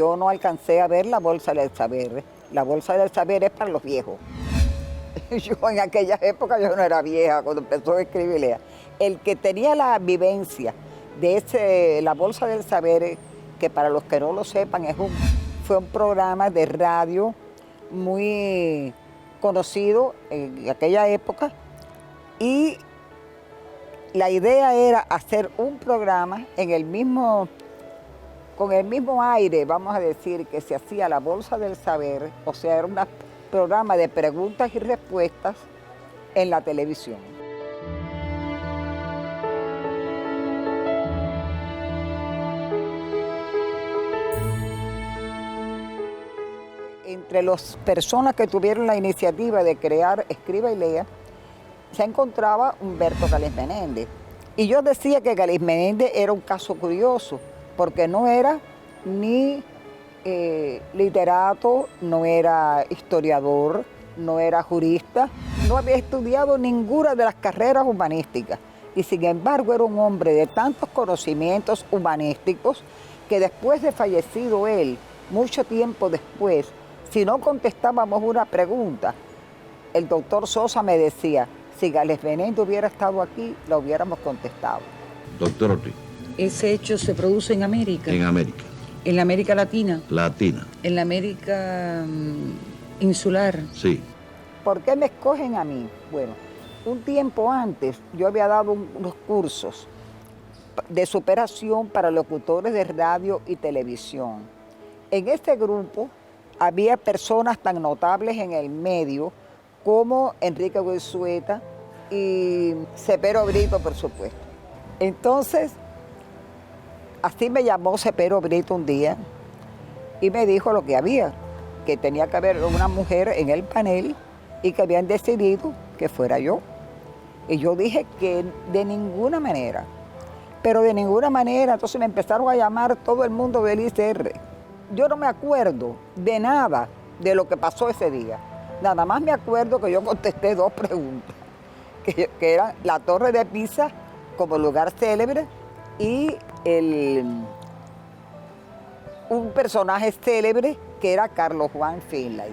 yo no alcancé a ver la Bolsa del Saber. La Bolsa del Saber es para los viejos. Yo en aquella época yo no era vieja cuando empezó a escribir. El que tenía la vivencia de la Bolsa del Saber, que para los que no lo sepan fue un programa de radio muy conocido en aquella época, y la idea era hacer un programa con el mismo aire, vamos a decir, que se hacía la Bolsa del Saber, o sea, era un programa de preguntas y respuestas en la televisión. Entre las personas que tuvieron la iniciativa de crear Escriba y Lea, se encontraba Humberto Gálvez Menéndez. Y yo decía que Gálvez Menéndez era un caso curioso, porque no era ni literato, no era historiador, no era jurista, no había estudiado ninguna de las carreras humanísticas. Y sin embargo era un hombre de tantos conocimientos humanísticos que después de fallecido él, mucho tiempo después, si no contestábamos una pregunta, el doctor Sosa me decía, si Gálvez Menéndez hubiera estado aquí, la hubiéramos contestado. Doctor Ortiz. ¿Ese hecho se produce en América? En América. ¿En la América Latina? Latina. ¿En la América insular? Sí. ¿Por qué me escogen a mí? Bueno, un tiempo antes yo había dado unos cursos de superación para locutores de radio y televisión. En este grupo había personas tan notables en el medio como Enrique Goizueta y Cepero Brito, por supuesto. Entonces, así me llamó Cepero Brito un día y me dijo lo que había, que tenía que haber una mujer en el panel y que habían decidido que fuera yo. Y yo dije que de ninguna manera, pero de ninguna manera. Entonces me empezaron a llamar todo el mundo del ICR. Yo no me acuerdo de nada de lo que pasó ese día. Nada más me acuerdo que yo contesté 2 preguntas, que eran la Torre de Pisa como lugar célebre y un personaje célebre que era Carlos Juan Finlay.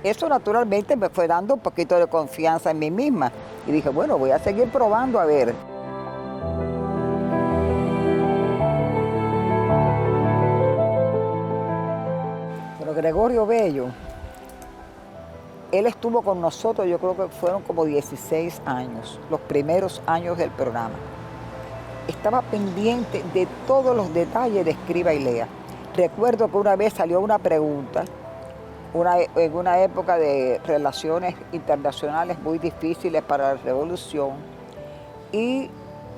Eso naturalmente me fue dando un poquito de confianza en mí misma. Y dije, bueno, voy a seguir probando a ver. Pero Gregorio Bello, él estuvo con nosotros, yo creo que fueron como 16 años, los primeros años del programa. Estaba pendiente de todos los detalles de Escriba y Lea. Recuerdo que una vez salió una pregunta, en una época de relaciones internacionales muy difíciles para la revolución, y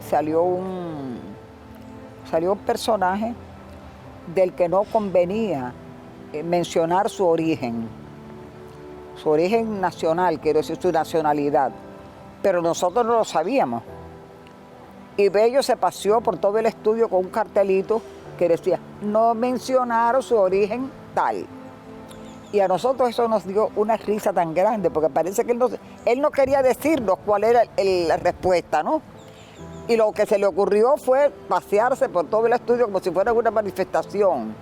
salió un personaje del que no convenía mencionar su origen nacional, quiero decir su nacionalidad, pero nosotros no lo sabíamos. Y Bello se paseó por todo el estudio con un cartelito que decía, no mencionaron su origen tal. Y a nosotros eso nos dio una risa tan grande, porque parece que él no quería decirnos cuál era la respuesta, ¿no? Y lo que se le ocurrió fue pasearse por todo el estudio como si fuera una manifestación,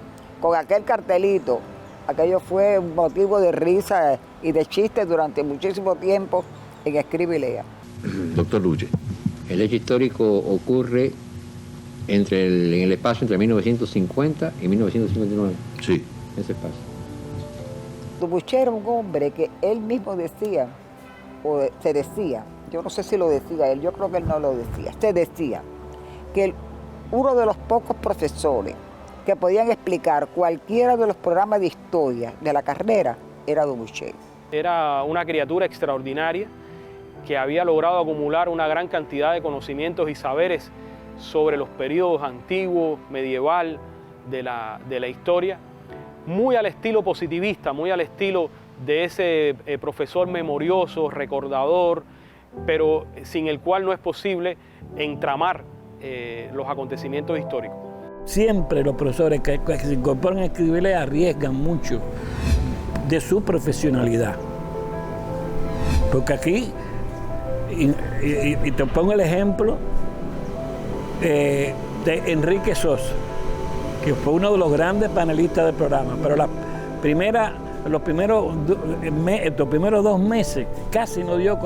con aquel cartelito. Aquello fue un motivo de risa y de chiste durante muchísimo tiempo en Escriba y Lea. Doctor Luche. El hecho histórico ocurre en el espacio entre 1950 y 1959. Sí. Ese espacio. Dubuché era un hombre que él mismo decía, o se decía, yo no sé si lo decía él, yo creo que él no lo decía, se decía que uno de los pocos profesores que podían explicar cualquiera de los programas de historia de la carrera era Dubuché. Era una criatura extraordinaria que había logrado acumular una gran cantidad de conocimientos y saberes sobre los periodos antiguo, medieval de la historia, muy al estilo positivista, muy al estilo de ese profesor memorioso, recordador, pero sin el cual no es posible entramar los acontecimientos históricos. Siempre los profesores que se incorporan a escribirle arriesgan mucho de su profesionalidad. Porque aquí, y te pongo el ejemplo de Enrique Sosa. que fue uno de los grandes panelistas del programa, pero los primeros 2 meses casi no dio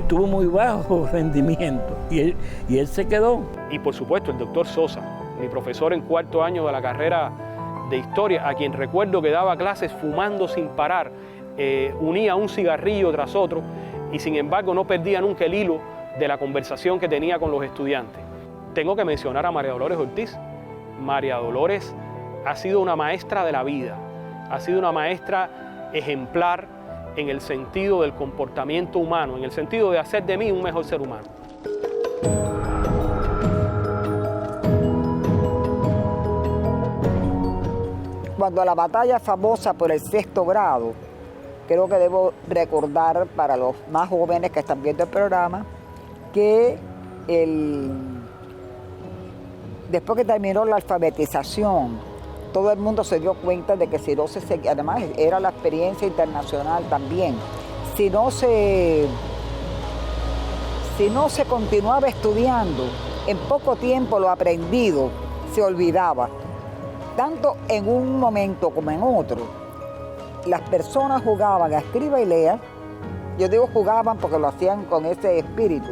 tuvo muy bajo rendimiento y él se quedó. Y por supuesto el doctor Sosa, mi profesor en 4º año de la carrera de Historia, a quien recuerdo que daba clases fumando sin parar, unía un cigarrillo tras otro y sin embargo no perdía nunca el hilo de la conversación que tenía con los estudiantes. Tengo que mencionar a María Dolores Ortiz. María Dolores ha sido una maestra de la vida, ha sido una maestra ejemplar en el sentido del comportamiento humano, en el sentido de hacer de mí un mejor ser humano. Cuando la batalla famosa por el 6º grado, creo que debo recordar para los más jóvenes que están viendo el programa, que después que terminó la alfabetización, todo el mundo se dio cuenta de que si no además era la experiencia internacional también, si no se continuaba estudiando, en poco tiempo lo aprendido se olvidaba. Tanto en un momento como en otro, las personas jugaban a escriba y lea. Yo digo jugaban porque lo hacían con ese espíritu.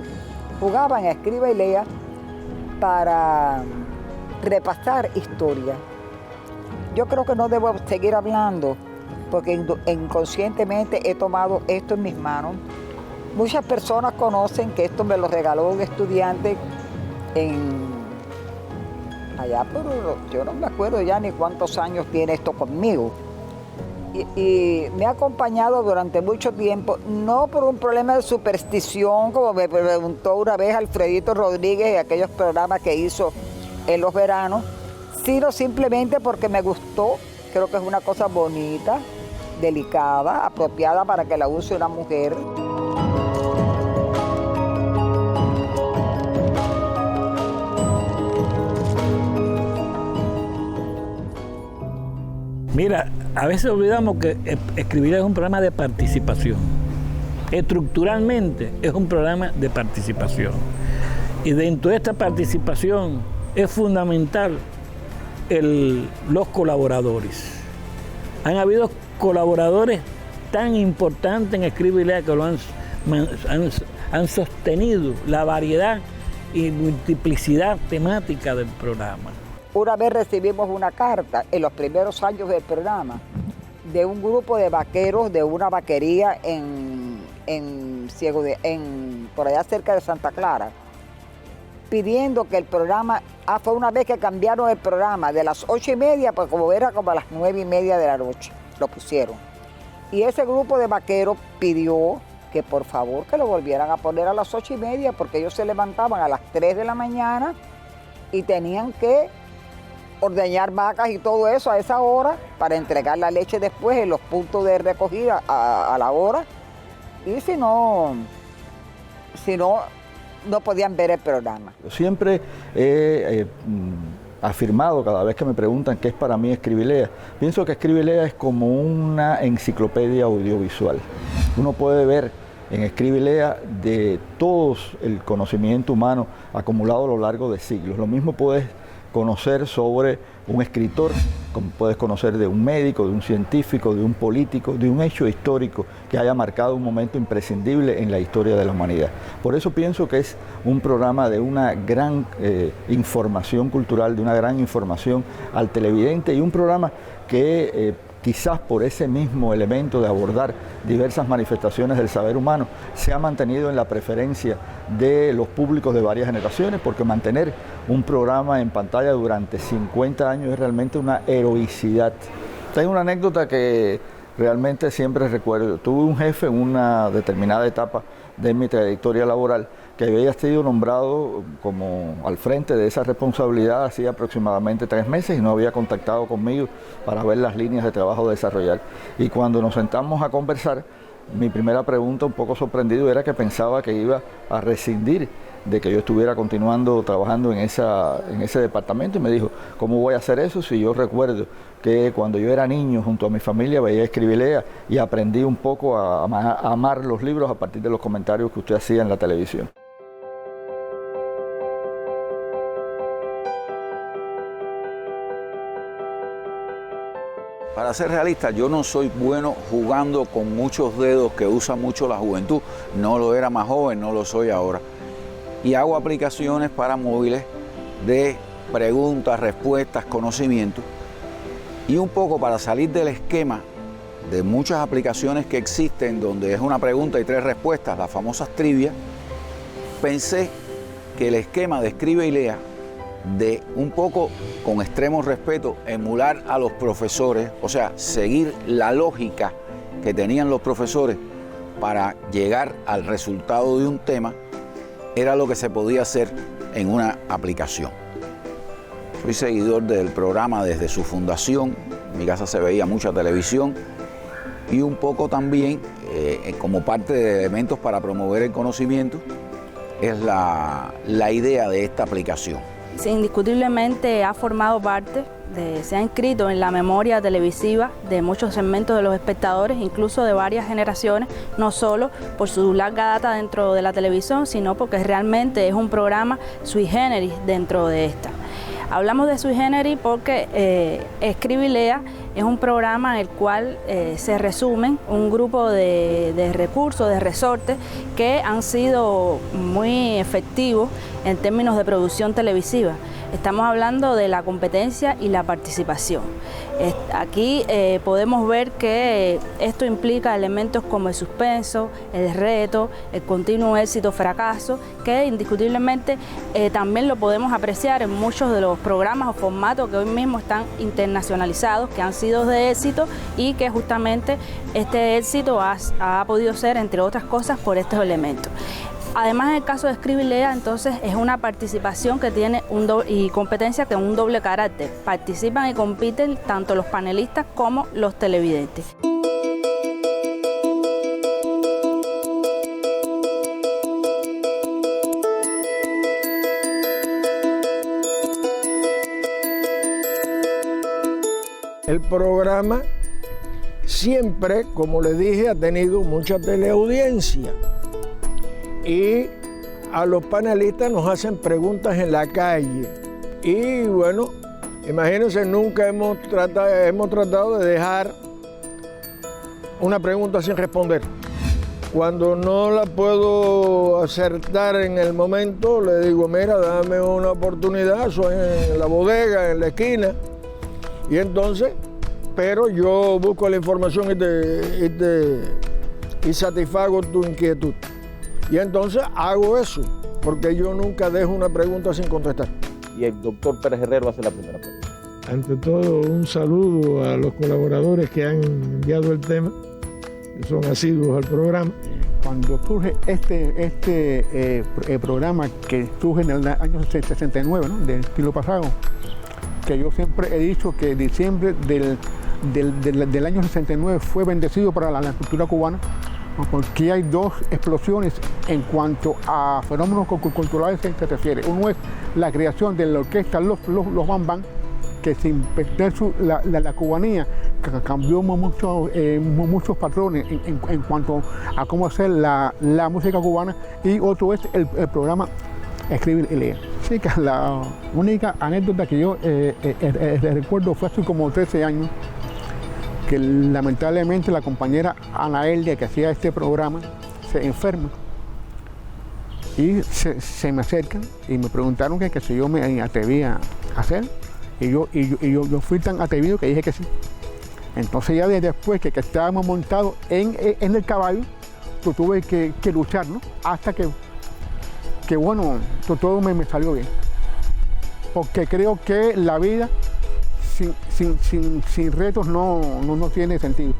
Jugaban a escriba y lea para repasar historia. Yo creo que no debo seguir hablando porque inconscientemente he tomado esto en mis manos. Muchas personas conocen que esto me lo regaló un estudiante allá, pero yo no me acuerdo ya ni cuántos años tiene esto conmigo. Y me ha acompañado durante mucho tiempo, no por un problema de superstición, como me preguntó una vez Alfredito Rodríguez en aquellos programas que hizo en los veranos, sino simplemente porque me gustó. Creo que es una cosa bonita, delicada, apropiada para que la use una mujer. Mira, a veces olvidamos que escribir es un programa de participación. Estructuralmente es un programa de participación. Y dentro de esta participación es fundamental los colaboradores. Han habido colaboradores tan importantes en Escribe y Lea que lo han sostenido la variedad y multiplicidad temática del programa. Una vez recibimos una carta en los primeros años del programa de un grupo de vaqueros de una vaquería por allá cerca de Santa Clara, pidiendo que el programa, fue una vez que cambiaron el programa de las 8:30, pues como era como a las 9:30 de la noche, lo pusieron. Y ese grupo de vaqueros pidió que por favor que lo volvieran a poner a las 8:30 porque ellos se levantaban a las 3 de la mañana y tenían que ordeñar vacas y todo eso a esa hora para entregar la leche después en los puntos de recogida a la hora. Y si no podían ver el programa. Yo siempre he afirmado cada vez que me preguntan qué es para mí Escribe y Lea. Pienso que Escribe y Lea es como una enciclopedia audiovisual. Uno puede ver en Escribe y Lea de todo el conocimiento humano acumulado a lo largo de siglos. Lo mismo puedes conocer sobre un escritor, como puedes conocer de un médico, de un científico, de un político, de un hecho histórico que haya marcado un momento imprescindible en la historia de la humanidad. Por eso pienso que es un programa de una gran información cultural, de una gran información al televidente y un programa que quizás por ese mismo elemento de abordar diversas manifestaciones del saber humano, se ha mantenido en la preferencia de los públicos de varias generaciones, porque mantener un programa en pantalla durante 50 años es realmente una heroicidad. Tengo una anécdota que realmente siempre recuerdo. Tuve un jefe en una determinada etapa de mi trayectoria laboral que había sido nombrado como al frente de esa responsabilidad hacía aproximadamente 3 meses y no había contactado conmigo para ver las líneas de trabajo a desarrollar. Y cuando nos sentamos a conversar, mi primera pregunta, un poco sorprendido, era que pensaba que iba a rescindir de que yo estuviera continuando trabajando en ese departamento, y me dijo, ¿cómo voy a hacer eso si yo recuerdo que cuando yo era niño junto a mi familia veía Escribe y Lea y aprendí un poco a amar los libros a partir de los comentarios que usted hacía en la televisión? Para ser realista, yo no soy bueno jugando con muchos dedos que usa mucho la juventud. No lo era más joven, no lo soy ahora. Y hago aplicaciones para móviles de preguntas, respuestas, conocimientos. Y un poco para salir del esquema de muchas aplicaciones que existen, donde es una pregunta y 3 respuestas, las famosas trivias, pensé que el esquema de escribe y lea, de un poco, con extremo respeto, emular a los profesores, o sea, seguir la lógica que tenían los profesores para llegar al resultado de un tema, era lo que se podía hacer en una aplicación. Soy seguidor del programa desde su fundación, en mi casa se veía mucha televisión, y un poco también, como parte de elementos para promover el conocimiento, es la idea de esta aplicación. Sí, indiscutiblemente ha formado parte, se ha inscrito en la memoria televisiva de muchos segmentos de los espectadores, incluso de varias generaciones, no solo por su larga data dentro de la televisión, sino porque realmente es un programa sui generis dentro de esta. Hablamos de sui generis porque Escribe y Lea es un programa en el cual se resumen un grupo de recursos, de resortes que han sido muy efectivos en términos de producción televisiva. Estamos hablando de la competencia y la participación. Aquí podemos ver que esto implica elementos como el suspenso, el reto, el continuo éxito-fracaso, que indiscutiblemente también lo podemos apreciar en muchos de los programas o formatos que hoy mismo están internacionalizados, que han sido de éxito y que justamente este éxito ha podido ser, entre otras cosas, por estos elementos. Además, en el caso de Escribe y Lea, entonces es una participación que tiene y competencia que un doble carácter. Participan y compiten tanto los panelistas como los televidentes. El programa siempre, como les dije, ha tenido mucha teleaudiencia. Y a los panelistas nos hacen preguntas en la calle. Y bueno, imagínense, nunca hemos tratado de dejar una pregunta sin responder. Cuando no la puedo acertar en el momento, le digo, mira, dame una oportunidad, soy en la bodega, en la esquina. Y entonces, pero yo busco la información y satisfago tu inquietud. Y entonces hago eso, porque yo nunca dejo una pregunta sin contestar. Y el doctor Pérez Herrero hace la primera pregunta. Ante todo, un saludo a los colaboradores que han enviado el tema, que son asiduos al programa. Cuando surge este programa que surge en el año 69, ¿no?, del siglo pasado, que yo siempre he dicho que diciembre del año 69 fue bendecido para la cultura cubana, porque hay 2 explosiones en cuanto a fenómenos culturales se refiere. Uno es la creación de la orquesta Los Bam Bam, que sin perder la cubanía cambió muchos patrones en cuanto a cómo hacer la música cubana, y otro es el programa Escribe y Lea. Sí, que la única anécdota que yo recuerdo fue hace como 13 años, que lamentablemente la compañera Ana Eldia, que hacía este programa, se enferma y se me acercan y me preguntaron que si yo me atrevía a hacer, y yo fui tan atrevido que dije que sí. Entonces ya después que estábamos montados en el caballo, tuve que luchar, ¿no?, hasta que bueno, todo me salió bien, porque creo que la vida sin retos no tiene sentido.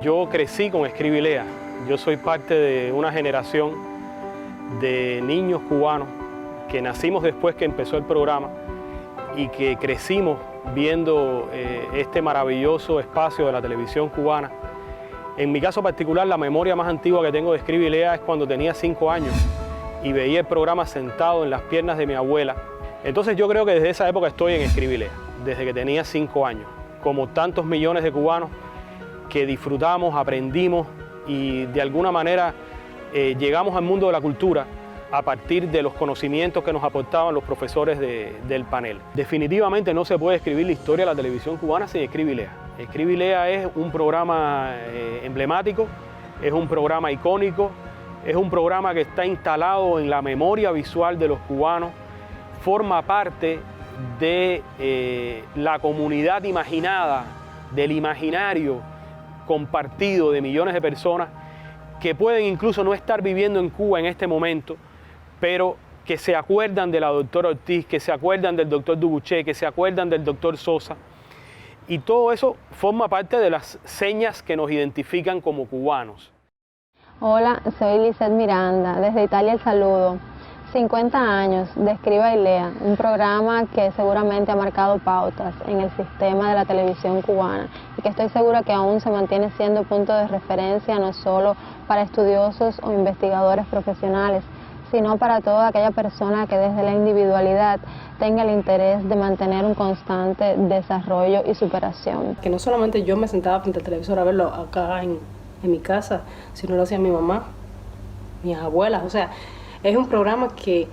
Yo crecí con Escribe y Lea. Yo soy parte de una generación de niños cubanos que nacimos después que empezó el programa y que crecimos viendo este maravilloso espacio de la televisión cubana. En mi caso particular, la memoria más antigua que tengo de Escribe y Lea es cuando tenía 5 años y veía el programa sentado en las piernas de mi abuela. Entonces yo creo que desde esa época estoy en Escribe y Lea. desde que tenía 5 años, como tantos millones de cubanos que disfrutamos, aprendimos y de alguna manera llegamos al mundo de la cultura a partir de los conocimientos que nos aportaban los profesores del panel. Definitivamente no se puede escribir la historia de la televisión cubana sin Escribe y Lea. Escribe y Lea es un programa emblemático, es un programa icónico, es un programa que está instalado en la memoria visual de los cubanos, forma parte de la comunidad imaginada, del imaginario compartido de millones de personas que pueden incluso no estar viviendo en Cuba en este momento, pero que se acuerdan de la doctora Ortiz, que se acuerdan del doctor Dubuché, que se acuerdan del doctor Sosa. Y todo eso forma parte de las señas que nos identifican como cubanos. Hola, soy Lizeth Miranda, desde Italia el saludo. 50 años de Escriba y Lea, un programa que seguramente ha marcado pautas en el sistema de la televisión cubana y que estoy segura que aún se mantiene siendo punto de referencia no solo para estudiosos o investigadores profesionales, sino para toda aquella persona que desde la individualidad tenga el interés de mantener un constante desarrollo y superación. Que no solamente yo me sentaba frente al televisor a verlo acá en mi casa, sino lo hacía mi mamá, mis abuelas, o sea, es un programa que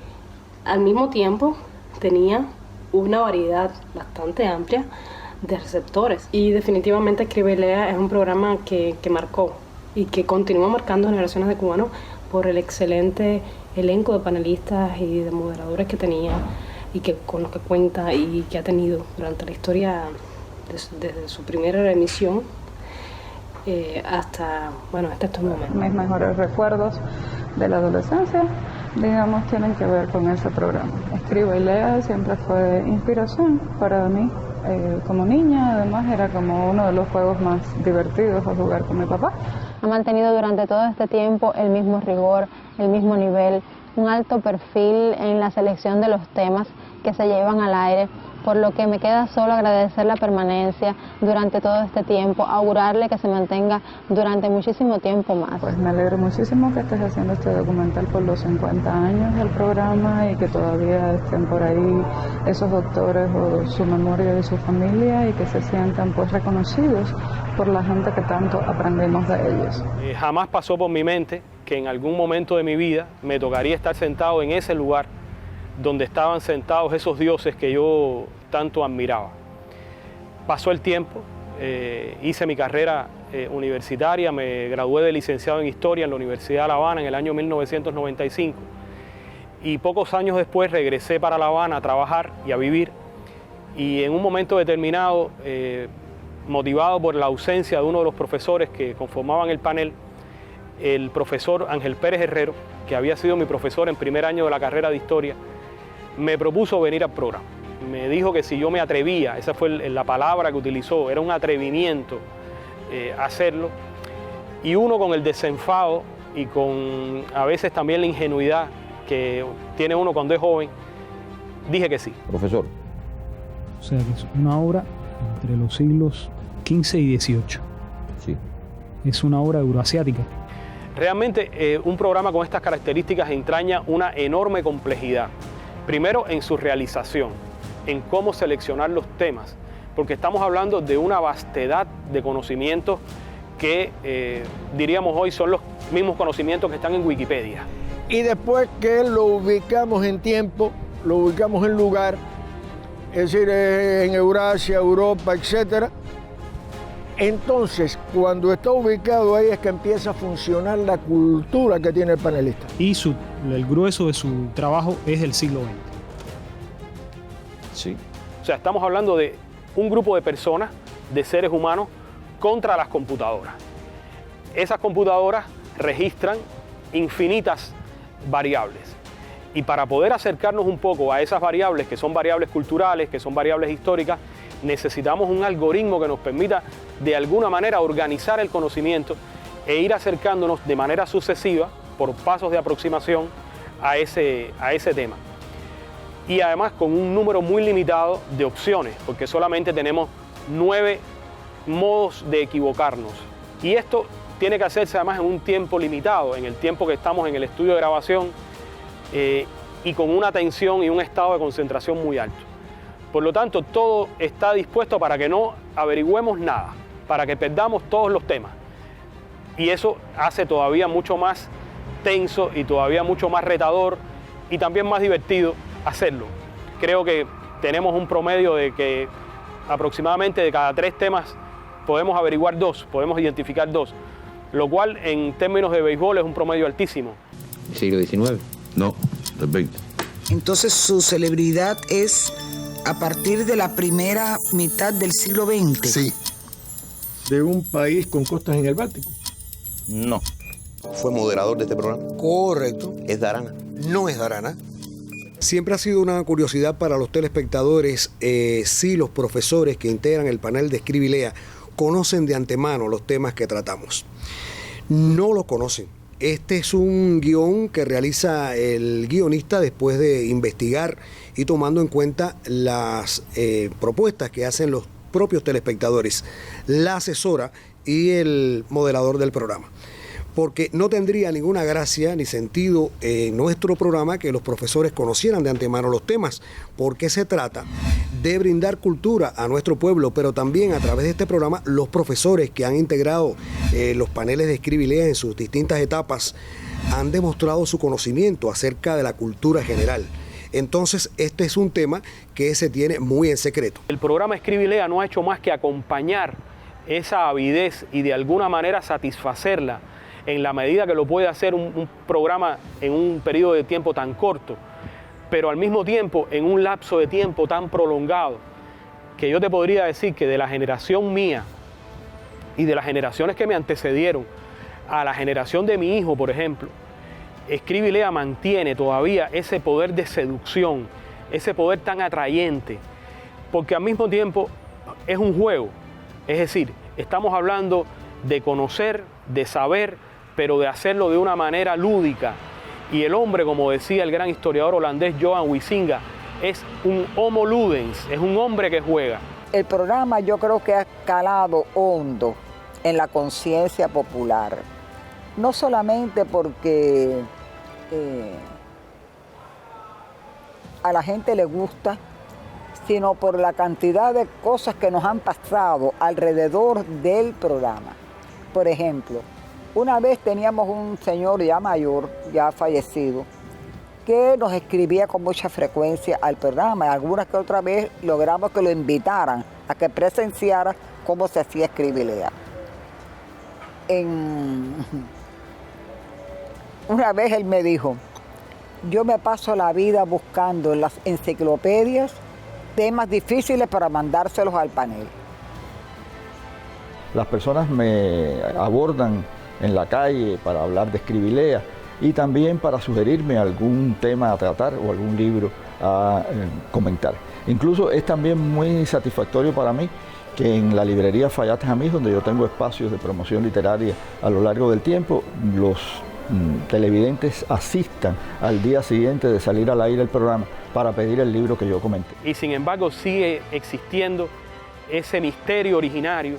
al mismo tiempo tenía una variedad bastante amplia de receptores y definitivamente Escribe y Lea es un programa que marcó y que continúa marcando generaciones de cubanos por el excelente elenco de panelistas y de moderadores que tenía y que con los que cuenta y que ha tenido durante la historia desde su primera emisión hasta estos momentos. Mis mejores recuerdos de la adolescencia, digamos, tienen que ver con ese programa. Escribe y Lea siempre fue inspiración para mí. Como niña, además, era como uno de los juegos más divertidos a jugar con mi papá. Ha mantenido durante todo este tiempo el mismo rigor, el mismo nivel, un alto perfil en la selección de los temas que se llevan al aire, por lo que me queda solo agradecer la permanencia durante todo este tiempo, augurarle que se mantenga durante muchísimo tiempo más. Pues me alegro muchísimo que estés haciendo este documental por los 50 años del programa y que todavía estén por ahí esos doctores o su memoria y su familia y que se sientan pues reconocidos por la gente que tanto aprendemos de ellos. Jamás pasó por mi mente que en algún momento de mi vida me tocaría estar sentado en ese lugar donde estaban sentados esos dioses que yo tanto admiraba. Pasó el tiempo, hice mi carrera universitaria, me gradué de licenciado en Historia en la Universidad de La Habana en el año 1995 y pocos años después regresé para La Habana a trabajar y a vivir y en un momento determinado, motivado por la ausencia de uno de los profesores que conformaban el panel, el profesor Ángel Pérez Herrero, que había sido mi profesor en primer año de la carrera de Historia, me propuso venir al programa. Me dijo que si yo me atrevía, esa fue la palabra que utilizó, era un atrevimiento hacerlo. Y uno con el desenfado y con a veces también la ingenuidad que tiene uno cuando es joven, dije que sí. Profesor. O sea, que es una obra entre los siglos XV y XVIII. Sí. Es una obra euroasiática. Realmente un programa con estas características entraña una enorme complejidad. Primero en su realización, en cómo seleccionar los temas, porque estamos hablando de una vastedad de conocimientos que diríamos hoy son los mismos conocimientos que están en Wikipedia. Y después que lo ubicamos en tiempo, lo ubicamos en lugar, es decir, en Eurasia, Europa, etc. Entonces, cuando está ubicado ahí es que empieza a funcionar la cultura que tiene el panelista. Y el grueso de su trabajo es del siglo XX. Sí. O sea, estamos hablando de un grupo de personas, de seres humanos, contra las computadoras. Esas computadoras registran infinitas variables. Y para poder acercarnos un poco a esas variables, que son variables culturales, que son variables históricas, necesitamos un algoritmo que nos permita de alguna manera organizar el conocimiento e ir acercándonos de manera sucesiva, por pasos de aproximación, a ese tema. Y además con un número muy limitado de opciones, porque solamente tenemos 9 modos de equivocarnos. Y esto tiene que hacerse además en un tiempo limitado, en el tiempo que estamos en el estudio de grabación y con una atención y un estado de concentración muy alto. Por lo tanto, todo está dispuesto para que no averigüemos nada, para que perdamos todos los temas. Y eso hace todavía mucho más tenso y todavía mucho más retador y también más divertido hacerlo. Creo que tenemos un promedio de que aproximadamente de cada 3 temas podemos averiguar 2, podemos identificar 2, lo cual en términos de béisbol es un promedio altísimo. ¿Siglo XIX? No, del 20. Entonces su celebridad es a partir de la primera mitad del siglo XX. Sí. ¿De un país con costas en el Báltico? No. ¿Fue moderador de este programa? Correcto. ¿Es de Arana? No es de Arana. Siempre ha sido una curiosidad para los telespectadores si los profesores que integran el panel de Escribe y Lea conocen de antemano los temas que tratamos. No lo conocen. Este es un guión que realiza el guionista después de investigar y tomando en cuenta las propuestas que hacen los propios telespectadores, la asesora y el moderador del programa. Porque no tendría ninguna gracia ni sentido en nuestro programa que los profesores conocieran de antemano los temas, porque se trata de brindar cultura a nuestro pueblo, pero también a través de este programa los profesores que han integrado los paneles de Escribe y Lea en sus distintas etapas han demostrado su conocimiento acerca de la cultura general. Entonces, este es un tema que se tiene muy en secreto. El programa Escribe y Lea no ha hecho más que acompañar esa avidez y de alguna manera satisfacerla en la medida que lo puede hacer un programa en un periodo de tiempo tan corto, pero al mismo tiempo en un lapso de tiempo tan prolongado, que yo te podría decir que de la generación mía y de las generaciones que me antecedieron a la generación de mi hijo, por ejemplo, Escribe y Lea mantiene todavía ese poder de seducción, ese poder tan atrayente, porque al mismo tiempo es un juego, es decir, estamos hablando de conocer, de saber, pero de hacerlo de una manera lúdica. Y el hombre, como decía el gran historiador holandés Johan Huizinga, es un homo ludens, es un hombre que juega. El programa yo creo que ha calado hondo en la conciencia popular, no solamente porque a la gente le gusta, sino por la cantidad de cosas que nos han pasado alrededor del programa. Por ejemplo, una vez teníamos un señor ya mayor, ya fallecido, que nos escribía con mucha frecuencia al programa. Y alguna que otra vez logramos que lo invitaran a que presenciara cómo se hacía Escribe y Lea. Una vez él me dijo, yo me paso la vida buscando en las enciclopedias temas difíciles para mandárselos al panel. Las personas me abordan en la calle para hablar de Escribe y Lea y también para sugerirme algún tema a tratar o algún libro a comentar. Incluso es también muy satisfactorio para mí que en la librería Fayate Jamís, donde yo tengo espacios de promoción literaria a lo largo del tiempo, los televidentes asistan al día siguiente de salir al aire el programa para pedir el libro que yo comenté. Y sin embargo sigue existiendo ese misterio originario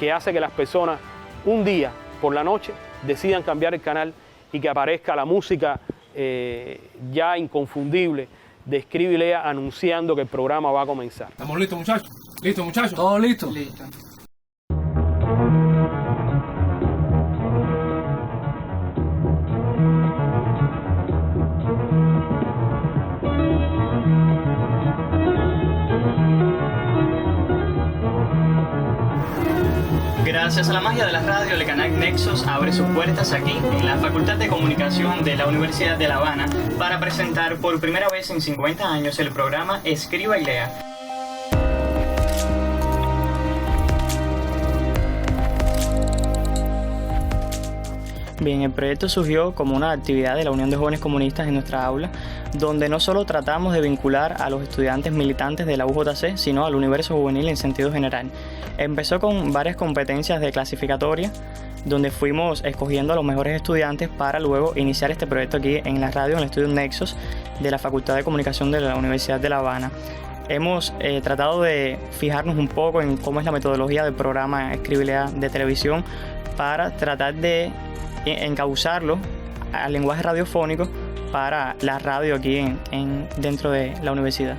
que hace que las personas un día por la noche decidan cambiar el canal y que aparezca la música ya inconfundible de Escribe y Lea anunciando que el programa va a comenzar. ¿Estamos listos, muchachos? ¿Listos, muchachos? ¿Todos listos? Listo. Gracias a la magia de la radio, el canal Nexos abre sus puertas aquí en la Facultad de Comunicación de la Universidad de La Habana para presentar por primera vez en 50 años el programa Escribe y Lea. Bien, el proyecto surgió como una actividad de la Unión de Jóvenes Comunistas en nuestra aula, donde no solo tratamos de vincular a los estudiantes militantes de la UJC, sino al universo juvenil en sentido general. Empezó con varias competencias de clasificatoria, donde fuimos escogiendo a los mejores estudiantes para luego iniciar este proyecto aquí en la radio, en el estudio Nexos de la Facultad de Comunicación de la Universidad de La Habana. Hemos tratado de fijarnos un poco en cómo es la metodología del programa Escribe y Lea de televisión para tratar de encauzarlo al lenguaje radiofónico para la radio aquí dentro de la universidad.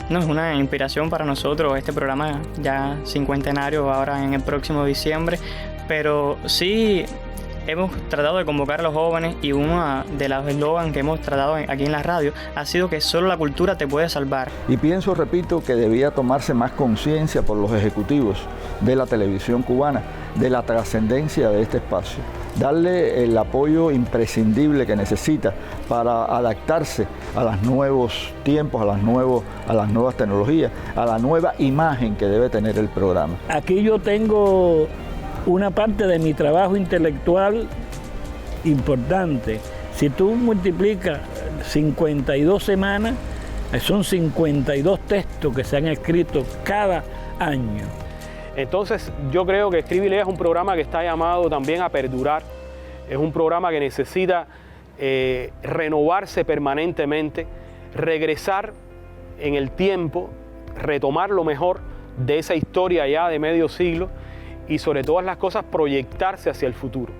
No, es una inspiración para nosotros este programa ya cincuentenario ahora en el próximo diciembre, pero sí hemos tratado de convocar a los jóvenes y uno de los eslogans que hemos tratado aquí en la radio ha sido que solo la cultura te puede salvar. Y pienso, repito, que debía tomarse más conciencia por los ejecutivos de la televisión cubana de la trascendencia de este espacio, darle el apoyo imprescindible que necesita para adaptarse a los nuevos tiempos, a las nuevas tecnologías, a la nueva imagen que debe tener el programa. Aquí yo tengo una parte de mi trabajo intelectual importante. Si tú multiplicas 52 semanas, son 52 textos que se han escrito cada año. Entonces yo creo que Escribe y Lea es un programa que está llamado también a perdurar, es un programa que necesita renovarse permanentemente, regresar en el tiempo, retomar lo mejor de esa historia ya de medio siglo y sobre todas las cosas proyectarse hacia el futuro.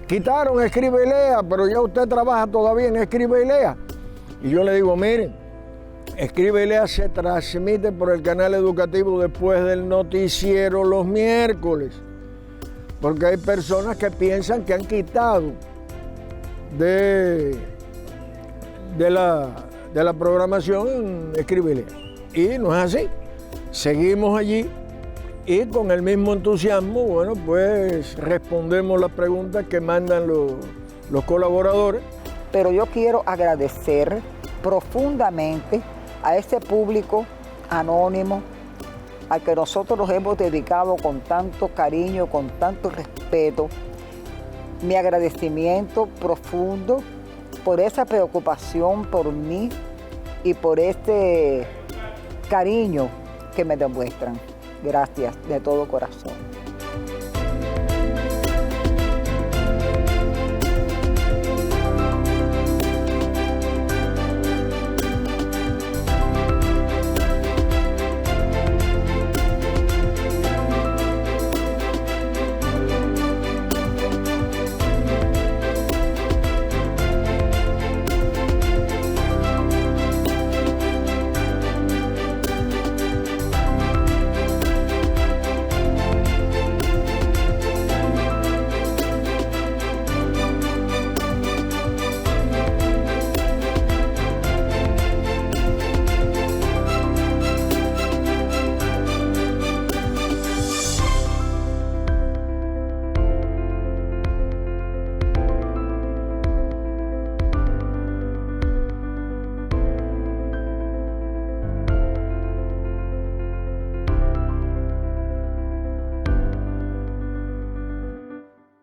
Quitaron Escribe y Lea, pero ya usted trabaja todavía en Escribe y Lea. Y yo le digo, miren, Escribe y Lea se transmite por el canal educativo después del noticiero los miércoles, porque hay personas que piensan que han quitado de la programación Escribe y Lea. Y no es así. Seguimos allí y con el mismo entusiasmo, bueno, pues respondemos las preguntas que mandan los colaboradores. Pero yo quiero agradecer profundamente a ese público anónimo al que nosotros nos hemos dedicado con tanto cariño, con tanto respeto. Mi agradecimiento profundo por esa preocupación por mí y por este cariño que me demuestran. Gracias de todo corazón.